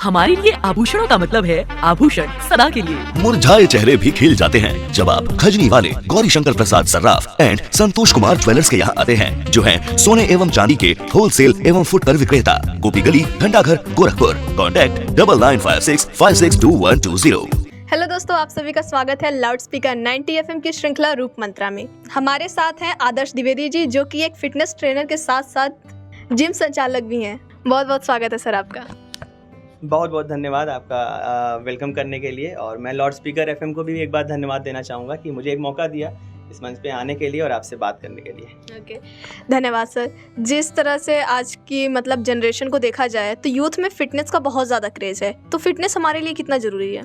हमारे लिए आभूषणों का मतलब है आभूषण सदा के लिए। मुरझाए चेहरे भी खिल जाते हैं जब आप खजनी वाले गौरी शंकर प्रसाद सर्राफ एंड संतोष कुमार ज्वेलर्स के यहाँ आते हैं, जो हैं सोने एवं चांदी के होलसेल एवं फुटकर विक्रेता, गोपी गली, घंटाघर, गोरखपुर। कॉन्टैक्ट 9956562120। हेलो दोस्तों, आप सभी का स्वागत है लाउड स्पीकर 90 FM की श्रृंखला रूप मंत्रा में। हमारे साथ हैं आदर्श द्विवेदी जी, जो कि एक फिटनेस ट्रेनर के साथ साथ जिम संचालक भी हैं। बहुत बहुत स्वागत है सर आपका। बहुत बहुत धन्यवाद आपका वेलकम करने के लिए। और मैं लाउड स्पीकर FM को भी एक बार धन्यवाद देना चाहूँगा कि मुझे एक मौका दिया इस मंच पे आने के लिए और आपसे बात करने के लिए। ओके, धन्यवाद सर। जिस तरह से आज की जनरेशन को देखा जाए तो यूथ में फिटनेस का बहुत ज़्यादा क्रेज़ है, तो फिटनेस हमारे लिए कितना ज़रूरी है?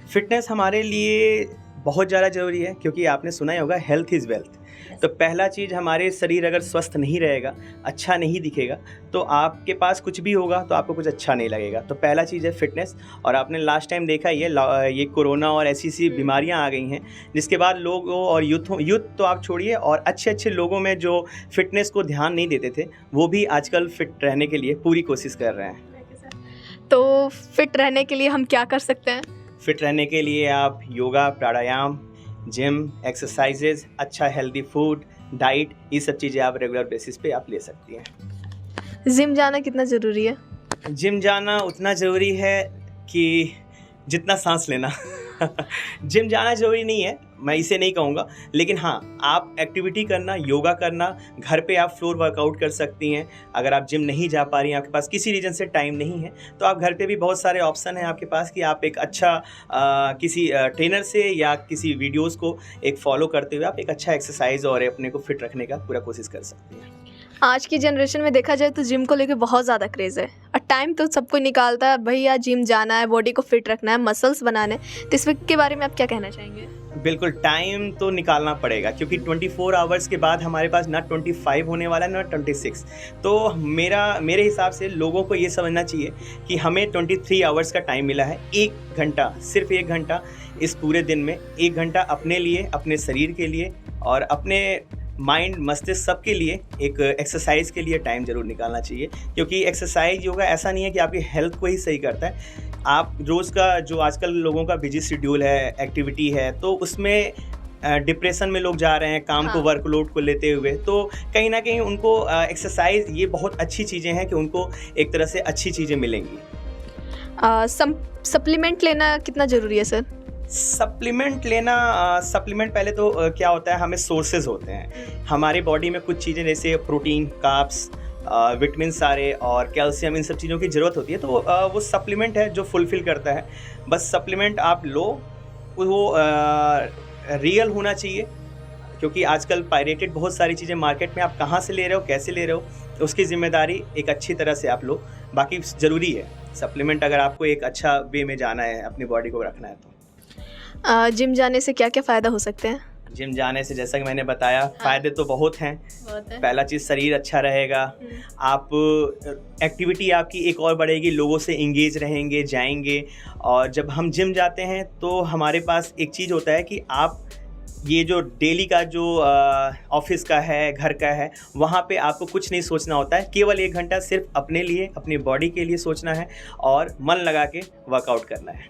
फिटनेस हमारे लिए बहुत ज़्यादा ज़रूरी है, क्योंकि आपने सुना ही होगा हेल्थ इज़ वेल्थ। तो पहला चीज़, हमारे शरीर अगर स्वस्थ नहीं रहेगा, अच्छा नहीं दिखेगा, तो आपके पास कुछ भी होगा तो आपको कुछ अच्छा नहीं लगेगा। तो पहला चीज़ है फिटनेस। और आपने लास्ट टाइम देखा ही है, ये कोरोना और ऐसी बीमारियां आ गई हैं, जिसके बाद लोगों और यूथ तो आप छोड़िए, और अच्छे लोगों में जो फिटनेस को ध्यान नहीं देते थे, वो भी आजकल फिट रहने के लिए पूरी कोशिश कर रहे हैं। तो फिट रहने के लिए हम क्या कर सकते हैं? फिट रहने के लिए आप योगा, प्राणायाम, जिम, एक्सरसाइजेज, अच्छा हेल्दी फूड, डाइट, ये सब चीज़ें आप रेगुलर बेसिस पे आप ले सकती हैं। जिम जाना कितना ज़रूरी है? जिम जाना उतना ज़रूरी है कि जितना सांस लेना। जिम जाना ज़रूरी नहीं है, मैं इसे नहीं कहूँगा, लेकिन हाँ, आप एक्टिविटी करना, योगा करना, घर पे आप फ्लोर वर्कआउट कर सकती हैं। अगर आप जिम नहीं जा पा रही हैं, आपके पास किसी रीज़न से टाइम नहीं है, तो आप घर पे भी बहुत सारे ऑप्शन हैं आपके पास कि आप एक अच्छा किसी ट्रेनर से या किसी वीडियोज़ को एक फॉलो करते हुए आप एक अच्छा एक्सरसाइज और अपने को फिट रखने का पूरा कोशिश कर सकती हैं। आज की जनरेशन में देखा जाए तो जिम को लेकर बहुत ज़्यादा क्रेज़ है, और टाइम तो सबको निकालता है, भैया जिम जाना है, बॉडी को फिट रखना है, मसल्स बनाने। तो इस के बारे में आप क्या कहना चाहेंगे? बिल्कुल, टाइम तो निकालना पड़ेगा, क्योंकि 24 आवर्स के बाद हमारे पास ना 25 होने वाला है ना 26। तो मेरे हिसाब से लोगों को ये समझना चाहिए कि हमें 23 आवर्स का टाइम मिला है। 1 घंटा, सिर्फ 1 घंटा इस पूरे दिन में, 1 घंटा अपने लिए, अपने शरीर के लिए और अपने माइंड, मस्तिष्क, सबके लिए एक एक्सरसाइज के लिए टाइम ज़रूर निकालना चाहिए। क्योंकि एक्सरसाइज, योगा ऐसा नहीं है कि आपकी हेल्थ को ही सही करता है। आप रोज़ का जो आजकल लोगों का बिजी शेड्यूल है, एक्टिविटी है, तो उसमें डिप्रेशन में लोग जा रहे हैं काम को, वर्कलोड को लेते हुए। तो कहीं ना कहीं उनको एक्सरसाइज, ये बहुत अच्छी चीज़ें हैं कि उनको एक तरह से अच्छी चीज़ें मिलेंगी। सप्लीमेंट लेना कितना ज़रूरी है सर? सप्लीमेंट लेना, सप्लीमेंट पहले तो क्या होता है, हमें सोर्सेज होते हैं हमारे बॉडी में। कुछ चीज़ें जैसे प्रोटीन, कार्ब्स, विटामिन सारे और कैल्शियम, इन सब चीज़ों की ज़रूरत होती है, तो वो सप्लीमेंट है जो फुलफ़िल करता है। बस सप्लीमेंट आप लो, वो रियल होना चाहिए, क्योंकि आजकल पायरेटेड बहुत सारी चीज़ें मार्केट में, आप कहाँ से ले रहे हो, कैसे ले रहे हो, तो उसकी ज़िम्मेदारी एक अच्छी तरह से आप लो। बाकी ज़रूरी है सप्लीमेंट, अगर आपको एक अच्छा वे में जाना है, अपनी बॉडी को रखना है। तो जिम जाने से क्या क्या फ़ायदा हो सकते हैं? जिम जाने से, जैसा कि मैंने बताया, फ़ायदे तो बहुत हैं। पहला चीज़, शरीर अच्छा रहेगा, आप एक्टिविटी आपकी एक और बढ़ेगी, लोगों से इंगेज रहेंगे, जाएंगे। और जब हम जिम जाते हैं तो हमारे पास एक चीज़ होता है कि आप ये जो डेली का जो ऑफिस का है, घर का है, वहाँ पे आपको कुछ नहीं सोचना होता है। केवल 1 घंटा सिर्फ अपने लिए, अपनी बॉडी के लिए सोचना है और मन लगा के वर्कआउट करना है।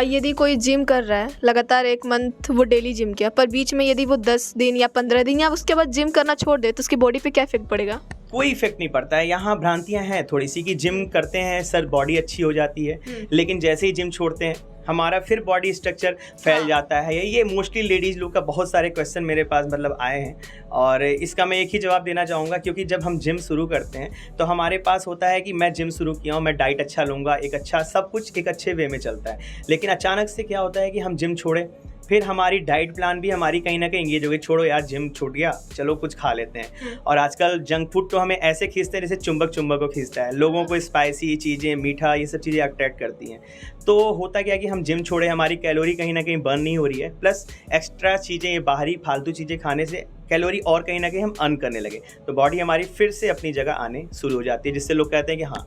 यदि कोई जिम कर रहा है लगातार 1 मंथ, वो डेली जिम किया, पर बीच में यदि वो 10 दिन या 15 दिन या उसके बाद जिम करना छोड़ दे, तो उसकी बॉडी पे क्या इफेक्ट पड़ेगा? कोई इफेक्ट नहीं पड़ता है। यहाँ भ्रांतियाँ हैं थोड़ी सी कि जिम करते हैं सर बॉडी अच्छी हो जाती है, लेकिन जैसे ही जिम छोड़ते हैं हमारा फिर बॉडी स्ट्रक्चर फैल जाता है। ये मोस्टली लेडीज़ लोग का बहुत सारे क्वेश्चन मेरे पास आए हैं, और इसका मैं एक ही जवाब देना चाहूँगा। क्योंकि जब हम जिम शुरू करते हैं तो हमारे पास होता है कि मैं जिम शुरू किया हूँ, मैं डाइट अच्छा लूँगा, एक अच्छा सब कुछ एक अच्छे वे में चलता है। लेकिन अचानक से क्या होता है कि हम जिम छोड़े, फिर हमारी डाइट प्लान भी हमारी कहीं ना कहीं एंगेज हो गई, छोड़ो यार जिम छूट गया, चलो कुछ खा लेते हैं। और आजकल जंक फूड तो हमें ऐसे खींचते हैं जैसे चुंबक को खींचता है। लोगों को स्पाइसी चीज़ें, मीठा, ये सब चीज़ें अट्रैक्ट करती हैं। तो होता क्या कि हम जिम छोड़े, हमारी कैलोरी कहीं ना कहीं बर्न नहीं हो रही है, प्लस एक्स्ट्रा चीज़ें, ये बाहरी फालतू चीज़ें खाने से कैलोरी और कहीं ना कहीं हम अर्न करने लगे, तो बॉडी हमारी फिर से अपनी जगह आने शुरू हो जाती है। जिससे लोग कहते हैं कि हाँ,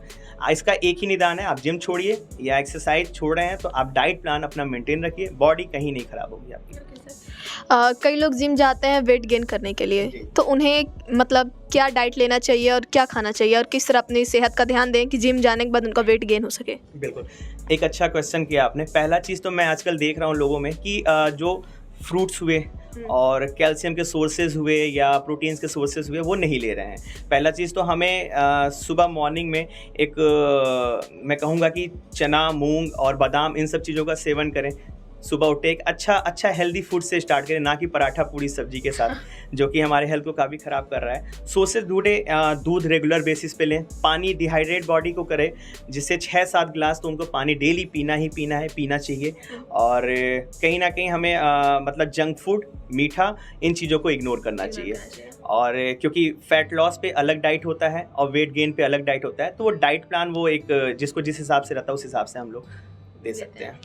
इसका एक ही निदान है, आप जिम छोड़िए या एक्सरसाइज छोड़ रहे हैं तो आप डाइट प्लान अपना मेंटेन रखिए, बॉडी कहीं नहीं खराब होगी आपकी। कई लोग जिम जाते हैं वेट गेन करने के लिए, तो उन्हें मतलब क्या डाइट लेना चाहिए और क्या खाना चाहिए और किस तरह अपनी सेहत का ध्यान दें कि जिम जाने के बाद उनका वेट गेन हो सके? बिल्कुल, एक अच्छा क्वेश्चन किया आपने। पहला चीज़ तो मैं आजकल देख रहा हूँ लोगों में कि जो फ्रूट्स हुए और कैल्शियम के सोर्सेज हुए या प्रोटीन्स के सोर्सेज हुए वो नहीं ले रहे हैं। पहला चीज़ तो हमें सुबह मॉर्निंग में एक मैं कहूँगा कि चना, मूंग और बादाम इन सब चीज़ों का सेवन करें। सुबह उठे एक अच्छा हेल्दी फूड से स्टार्ट करें, ना कि पराठा पूरी सब्जी के साथ, जो कि हमारे हेल्थ को काफ़ी ख़राब कर रहा है। सोर्सेज दूध रेगुलर बेसिस पे लें। पानी डिहाइड्रेट बॉडी को करे, जिससे 6-7 गिलास तो उनको पानी डेली पीना चाहिए। और कहीं ना कहीं हमें मतलब जंक फूड, मीठा, इन चीज़ों को इग्नोर करना चाहिए। और क्योंकि फैट लॉस पे अलग डाइट होता है और वेट गेन पे अलग डाइट होता है, तो वो डाइट प्लान वो एक जिसको जिस हिसाब से रहता है उस हिसाब से हम लोग दे सकते हैं।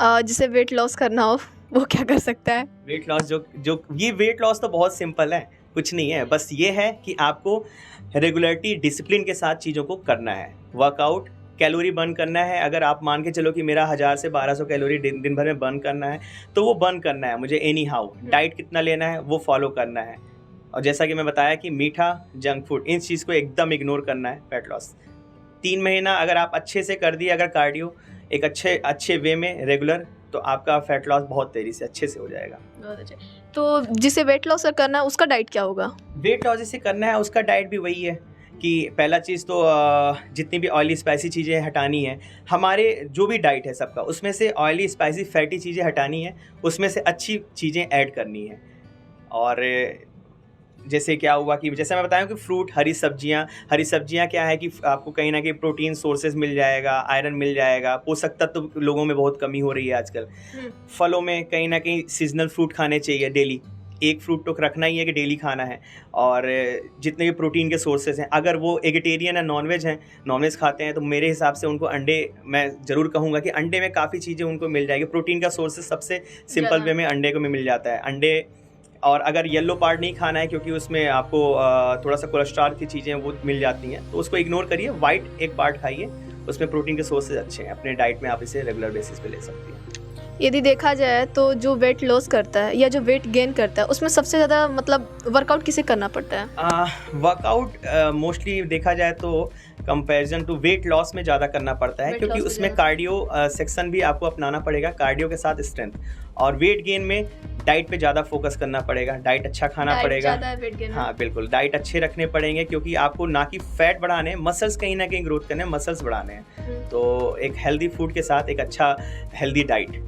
जिसे वेट लॉस करना हो वो क्या कर सकता है? वेट लॉस जो ये वेट लॉस तो बहुत सिंपल है, कुछ नहीं है, बस ये है कि आपको रेगुलरिटी, डिसिप्लिन के साथ चीज़ों को करना है। वर्कआउट, कैलोरी बर्न करना है। अगर आप मान के चलो कि मेरा 1000 से 1200 कैलोरी दिन भर में बर्न करना है, तो वो बर्न करना है मुझे एनी हाउ। डाइट कितना लेना है वो फॉलो करना है। और जैसा कि मैं बताया कि मीठा, जंक फूड, इन चीज़ को एकदम इग्नोर करना है फैट लॉस। 3 महीना अगर आप अच्छे से कर दिए, अगर कार्डियो एक अच्छे वे में रेगुलर, तो आपका फैट लॉस बहुत तेज़ी से अच्छे से हो जाएगा। बहुत अच्छा। तो जिसे वेट लॉस करना है उसका डाइट क्या होगा? वेट लॉस जिसे करना है उसका डाइट भी वही है कि पहला चीज़ तो जितनी भी ऑयली स्पाइसी चीज़ें हटानी है। हमारे जो भी डाइट है सबका, उसमें से ऑयली स्पाइसी फैटी चीज़ें हटानी है, उसमें से अच्छी चीज़ें ऐड करनी है। और जैसे क्या हुआ कि जैसे मैं बताया कि फ्रूट, हरी सब्जियां क्या है कि आपको कहीं ना कहीं प्रोटीन सोर्सेज मिल जाएगा, आयरन मिल जाएगा, पोषक तत्व लोगों में बहुत कमी हो रही है आजकल। फलों में कहीं ना कहीं सीजनल फ्रूट खाने चाहिए डेली, एक फ्रूट तो रखना ही है कि डेली खाना है। और जितने भी प्रोटीन के सोर्सेज हैं, अगर वो एगिटेरियन है, नॉनवेज खाते हैं, तो मेरे हिसाब से उनको अंडे, मैं ज़रूर कहूँगा कि अंडे में काफ़ी चीज़ें उनको मिल जाएगी। प्रोटीन का सोर्सेज सबसे सिंपल वे में अंडे को मिल जाता है। अंडे, और अगर येलो पार्ट नहीं खाना है क्योंकि उसमें आपको थोड़ा सा कोलेस्ट्रॉल की चीज़ें वो मिल जाती हैं, तो उसको इग्नोर करिए। वाइट एक पार्ट खाइए, उसमें प्रोटीन के सोर्सेज अच्छे हैं। अपने डाइट में आप इसे रेगुलर बेसिस पे ले सकती हैं। यदि देखा जाए तो जो वेट लॉस करता है या जो वेट गेन करता है, उसमें सबसे ज़्यादा मतलब वर्कआउट किसे करना पड़ता है? वर्कआउट मोस्टली देखा जाए तो कंपैरिजन टू वेट लॉस में ज़्यादा करना पड़ता है, क्योंकि उसमें कार्डियो सेक्शन भी आपको अपनाना पड़ेगा, कार्डियो के साथ स्ट्रेंथ। और वेट गेन में डाइट पे ज़्यादा फोकस करना पड़ेगा, डाइट अच्छा खाना पड़ेगा। हाँ बिल्कुल, डाइट अच्छे रखने पड़ेंगे, क्योंकि आपको ना कि फैट बढ़ाने, मसल्स कहीं ना कहीं ग्रोथ करने, मसल्स बढ़ाने हैं। तो एक हेल्दी फूड के साथ एक अच्छा हेल्दी डाइट।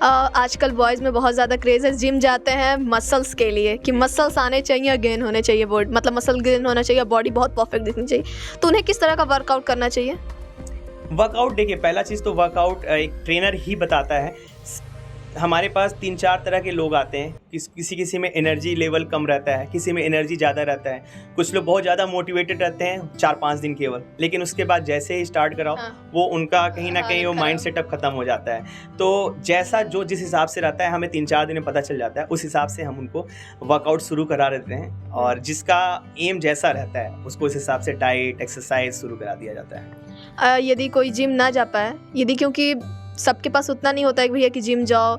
आजकल बॉयज़ में बहुत ज़्यादा क्रेज़ है, जिम जाते हैं मसल्स के लिए कि मसल्स आने चाहिए, गेन होने चाहिए, बॉडी मतलब मसल गेन होना चाहिए, बॉडी बहुत परफेक्ट दिखनी चाहिए। तो उन्हें किस तरह का वर्कआउट करना चाहिए? वर्कआउट देखिए, पहला चीज़ तो वर्कआउट एक ट्रेनर ही बताता है। हमारे पास 3-4 तरह के लोग आते हैं, किसी में एनर्जी लेवल कम रहता है, किसी में एनर्जी ज़्यादा रहता है। कुछ लोग बहुत ज़्यादा मोटिवेटेड रहते हैं 4-5 दिन केवल, लेकिन उसके बाद जैसे ही स्टार्ट कराओ वो उनका कहीं ना कहीं वो माइंड सेटअप ख़त्म हो जाता है। तो जैसा जो जिस हिसाब से रहता है, हमें 3-4 दिन में पता चल जाता है, उस हिसाब से हम उनको वर्कआउट शुरू करा देते हैं। और जिसका एम जैसा रहता है उसको उस हिसाब से डाइट, एक्सरसाइज शुरू करा दिया जाता है। यदि कोई जिम ना जा पाए, यदि क्योंकि सबके पास उतना नहीं होता है भैया कि जिम जाओ,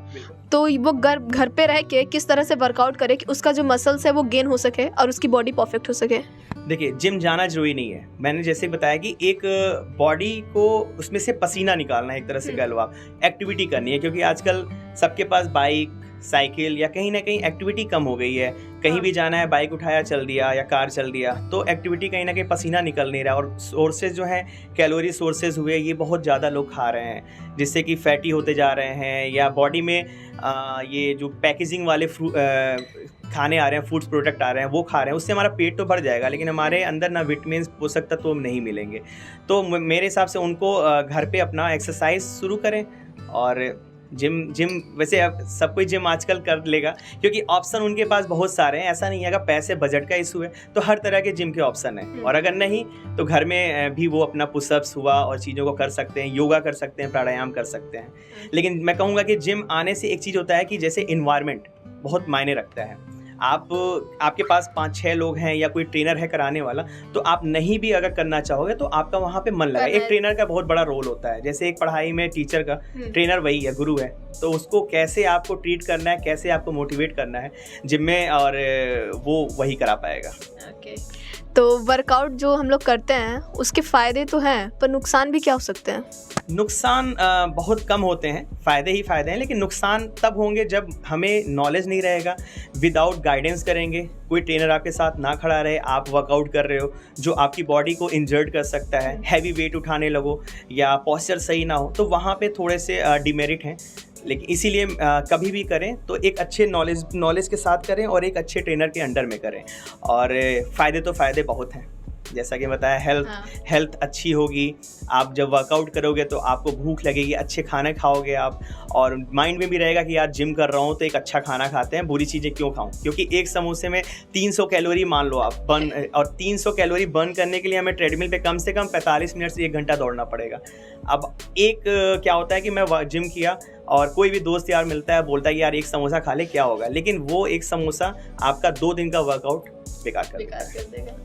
तो वो घर पे रह के किस तरह से वर्कआउट करे कि उसका जो मसल्स है वो गेन हो सके और उसकी बॉडी परफेक्ट हो सके? देखिए, जिम जाना जरूरी नहीं है। मैंने जैसे बताया कि एक बॉडी को उसमें से पसीना निकालना है, एक तरह से कह लो आप, एक्टिविटी करनी है। क्योंकि आजकल सबके पास बाइक, साइकिल या कहीं ना कहीं एक्टिविटी कम हो गई है। कहीं भी जाना है, बाइक उठाया चल दिया या कार चल दिया, तो एक्टिविटी कहीं ना कहीं पसीना निकल नहीं रहा। और सोर्सेज जो हैं, कैलोरी सोर्सेज हुए, ये बहुत ज़्यादा लोग खा रहे हैं, जिससे कि फैटी होते जा रहे हैं। या बॉडी में ये जो पैकेजिंग वाले खाने आ रहे हैं, फूड्स प्रोडक्ट आ रहे हैं, वो खा रहे हैं, उससे हमारा पेट तो भर जाएगा, लेकिन हमारे अंदर ना विटामिन, पोषक तत्व नहीं मिलेंगे। तो मेरे हिसाब से उनको घर पे अपना एक्सरसाइज शुरू करें। और जिम वैसे अब सब कोई जिम आजकल कर लेगा, क्योंकि ऑप्शन उनके पास बहुत सारे हैं। ऐसा नहीं है, अगर पैसे बजट का इशू है तो हर तरह के जिम के ऑप्शन है। और अगर नहीं तो घर में भी वो अपना पुशअप्स हुआ और चीज़ों को कर सकते हैं, योगा कर सकते हैं, प्राणायाम कर सकते हैं। लेकिन मैं कहूँगा कि जिम आने से एक चीज़ होता है कि जैसे इन्वायरमेंट बहुत मायने रखता है। आपके पास 5-6 लोग हैं या कोई ट्रेनर है कराने वाला, तो आप नहीं भी अगर करना चाहोगे तो आपका वहाँ पे मन लगा। एक ट्रेनर का बहुत बड़ा रोल होता है, जैसे एक पढ़ाई में टीचर का ट्रेनर वही है, गुरु है, तो उसको कैसे आपको ट्रीट करना है, कैसे आपको मोटिवेट करना है जिम में, और वो वही करा पाएगा। ओके, तो वर्कआउट जो हम लोग करते हैं उसके फ़ायदे तो हैं, पर नुकसान भी क्या हो सकते हैं? नुकसान बहुत कम होते हैं, फ़ायदे ही फ़ायदे हैं, लेकिन नुकसान तब होंगे जब हमें नॉलेज नहीं रहेगा, विदाउट गाइडेंस करेंगे, कोई ट्रेनर आपके साथ ना खड़ा रहे, आप वर्कआउट कर रहे हो जो आपकी बॉडी को इंजर्ड कर सकता है, हैवी वेट उठाने लगो या पॉस्चर सही ना हो, तो वहाँ पे थोड़े से डिमेरिट हैं। लेकिन इसीलिए कभी भी करें तो एक अच्छे नॉलेज के साथ करें और एक अच्छे ट्रेनर के अंडर में करें, और फ़ायदे तो फ़ायदे बहुत हैं। जैसा कि बताया, हेल्थ अच्छी होगी, आप जब वर्कआउट करोगे तो आपको भूख लगेगी, अच्छे खाने खाओगे आप, और माइंड में भी रहेगा कि यार जिम कर रहा हूँ तो एक अच्छा खाना खाते हैं, बुरी चीज़ें क्यों खाऊं, क्योंकि एक समोसे में 300 कैलोरी मान लो आप बर्न, और 300 कैलोरी बर्न करने के लिए हमें ट्रेडमिल पे कम से कम 45 मिनट से 1 घंटा दौड़ना पड़ेगा। अब एक क्या होता है कि मैं जिम किया और कोई भी दोस्त यार मिलता है, बोलता है कि यार एक समोसा खा ले, क्या होगा, लेकिन वो एक समोसा आपका 2 दिन का वर्कआउट बेकार कर देगा।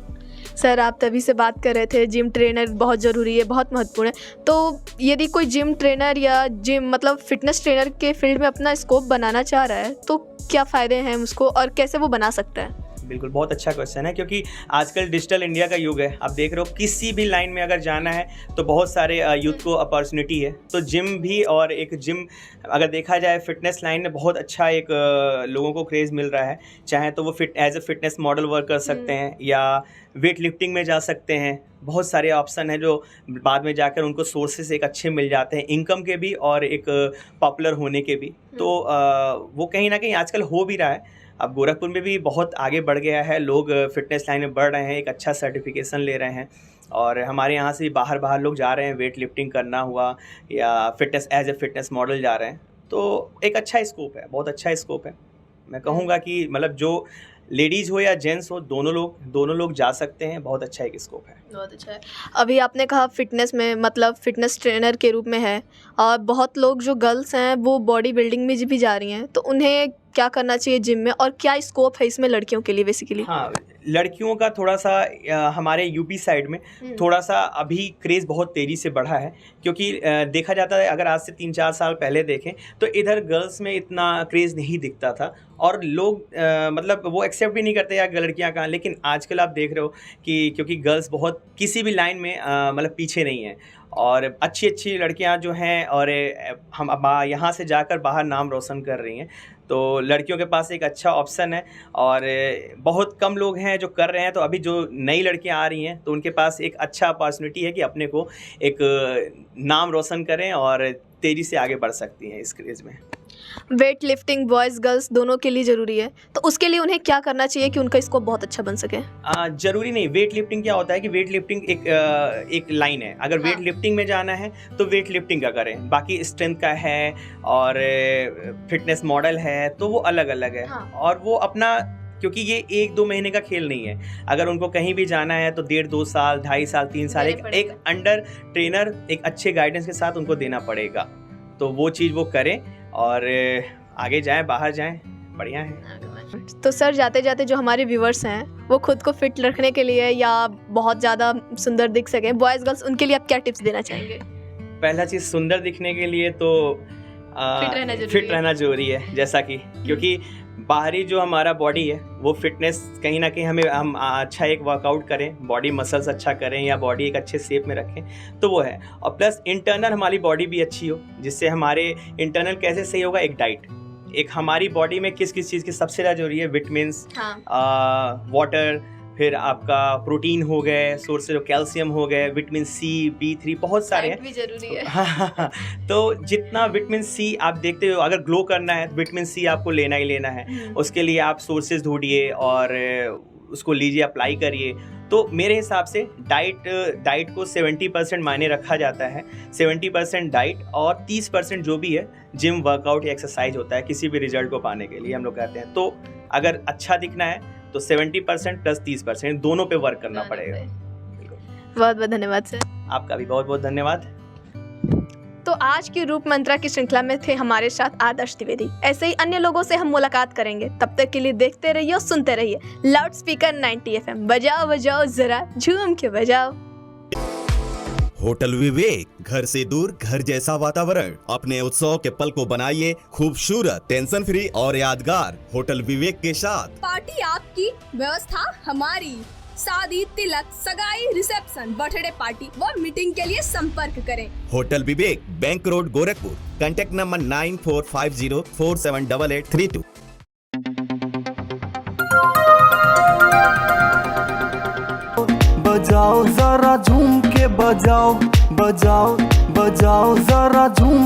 सर, आप तभी से बात कर रहे थे जिम ट्रेनर बहुत ज़रूरी है, बहुत महत्वपूर्ण है। तो यदि कोई जिम ट्रेनर या जिम मतलब फिटनेस ट्रेनर के फील्ड में अपना स्कोप बनाना चाह रहा है तो क्या फ़ायदे हैं उसको और कैसे वो बना सकता है? बिल्कुल, बहुत अच्छा क्वेश्चन है, क्योंकि आजकल डिजिटल इंडिया का युग है। आप देख रहे हो किसी भी लाइन में अगर जाना है तो बहुत सारे यूथ को अपॉर्चुनिटी है, तो जिम भी, और एक जिम अगर देखा जाए फिटनेस लाइन में बहुत अच्छा एक लोगों को क्रेज़ मिल रहा है। चाहे तो वो as a fitness model work कर सकते हैं या वेट लिफ्टिंग में जा सकते हैं। बहुत सारे ऑप्शन हैं जो बाद में जाकर उनको सोर्सेस एक अच्छे मिल जाते हैं, इनकम के भी और एक पॉपुलर होने के भी। तो वो कहीं ना कहीं आजकल हो भी रहा है। अब गोरखपुर में भी बहुत आगे बढ़ गया है, लोग फिटनेस लाइन में बढ़ रहे हैं, एक अच्छा सर्टिफिकेशन ले रहे हैं, और हमारे यहाँ से भी बाहर लोग जा रहे हैं, वेट लिफ्टिंग करना हुआ या fitness as a fitness model जा रहे हैं। तो एक अच्छा स्कोप है, बहुत अच्छा स्कोप है। मैं कहूँगा कि मतलब जो लेडीज़ हो या जेंट्स हो, दोनों लोग जा सकते हैं, बहुत अच्छा एक स्कोप है। बहुत अच्छा है। अभी आपने कहा फिटनेस में मतलब फिटनेस ट्रेनर के रूप में है, और बहुत लोग जो गर्ल्स हैं वो बॉडी बिल्डिंग में भी जा रही हैं, तो उन्हें क्या करना चाहिए जिम में, और क्या स्कोप है इसमें लड़कियों के लिए बेसिकली? हाँ, लड़कियों का थोड़ा सा हमारे यूपी साइड में थोड़ा सा अभी क्रेज़ बहुत तेज़ी से बढ़ा है, क्योंकि देखा जाता है अगर आज से 3-4 साल पहले देखें तो इधर गर्ल्स में इतना क्रेज़ नहीं दिखता था, और लोग मतलब वो एक्सेप्ट भी नहीं करते यार लड़कियां कहाँ। लेकिन आजकल आप देख रहे हो कि क्योंकि गर्ल्स बहुत किसी भी लाइन में मतलब पीछे नहीं है, और अच्छी लड़कियां जो हैं और हम अब यहाँ से जाकर बाहर नाम रोशन कर रही हैं, तो लड़कियों के पास एक अच्छा ऑप्शन है, और बहुत कम लोग हैं जो कर रहे हैं। तो अभी जो नई लड़कियां आ रही हैं तो उनके पास एक अच्छा अपॉर्चुनिटी है कि अपने को एक नाम रोशन करें और तेज़ी से आगे बढ़ सकती हैं इस क्रेज़ में। वेट लिफ्टिंग बॉयज़ गर्ल्स दोनों के लिए ज़रूरी है, तो उसके लिए उन्हें क्या करना चाहिए कि उनका स्कोप बहुत अच्छा बन सके? ज़रूरी नहीं। वेट लिफ्टिंग क्या होता है कि वेट लिफ्टिंग एक लाइन है। अगर वेट लिफ्टिंग में जाना है तो वेट लिफ्टिंग का करें, बाकी स्ट्रेंथ का है और फिटनेस मॉडल है तो वो अलग अलग है। और वो अपना, क्योंकि ये 1-2 महीने का खेल नहीं है। अगर उनको कहीं भी जाना है तो 1.5-2 साल, 2.5 साल, 3 साल एक अंडर ट्रेनर, एक अच्छे गाइडेंस के साथ उनको देना पड़ेगा। तो वो चीज़ वो करें और आगे जाएं, बाहर जाएं, बढ़िया है। तो सर, जाते जाते जो हमारे व्यूवर्स हैं वो खुद को फिट रखने के लिए या बहुत ज़्यादा सुंदर दिख सकें, बॉयज़ गर्ल्स, उनके लिए आप क्या टिप्स देना चाहेंगे? पहला चीज़, सुंदर दिखने के लिए तो फिट रहना जरूरी है। जैसा कि क्योंकि बाहरी जो हमारा बॉडी है वो फिटनेस कहीं ना कहीं हम अच्छा एक वर्कआउट करें, बॉडी मसल्स अच्छा करें या बॉडी एक अच्छे शेप में रखें, तो वो है। और प्लस इंटरनल हमारी बॉडी भी अच्छी हो, जिससे हमारे इंटरनल कैसे सही होगा, एक डाइट, एक हमारी बॉडी में किस चीज़ की सबसे ज़्यादा जरूरी है, विटामिन्स, वाटर, फिर आपका प्रोटीन हो गए, सोर्स जो कैल्शियम हो गए, विटामिन सी, B3, बहुत सारे हैं, भी जरूरी है। हाँ, तो जितना विटामिन सी आप देखते हो, अगर ग्लो करना है तो विटामिन सी आपको लेना ही लेना है। उसके लिए आप सोर्सेज ढूंढिए और उसको लीजिए, अप्लाई करिए। तो मेरे हिसाब से डाइट को 70% मायने रखा जाता है। 70% डाइट और 30% जो भी है जिम, वर्कआउट या एक्सरसाइज होता है किसी भी रिजल्ट को पाने के लिए हम लोग कहते हैं। तो अगर अच्छा दिखना है तो 70% प्लस 30% दोनों पे वर्क करना पड़ेगा। बहुत बहुत धन्यवाद सर। आपका भी बहुत बहुत धन्यवाद। तो आज की रूप मंत्रा की श्रृंखला में थे हमारे साथ आदर्श द्विवेदी। ऐसे ही अन्य लोगों से हम मुलाकात करेंगे। तब तक के लिए देखते रहिए और सुनते रहिए लाउड स्पीकर 90 FM। बजाओ बजाओ जरा झूम के बजाओ। होटल विवेक, घर से दूर घर जैसा वातावरण। अपने उत्सव के पल को बनाइए खूबसूरत, टेंशन फ्री और यादगार। होटल विवेक के साथ पार्टी आपकी, व्यवस्था हमारी। शादी, तिलक, सगाई, रिसेप्शन, बर्थडे पार्टी व मीटिंग के लिए संपर्क करें। Hotel Vivek, bank road, Gorakhpur. Contact number 9450478832। बजाओ जरा झूम के बजाओ, बजाओ बजाओ जरा झूम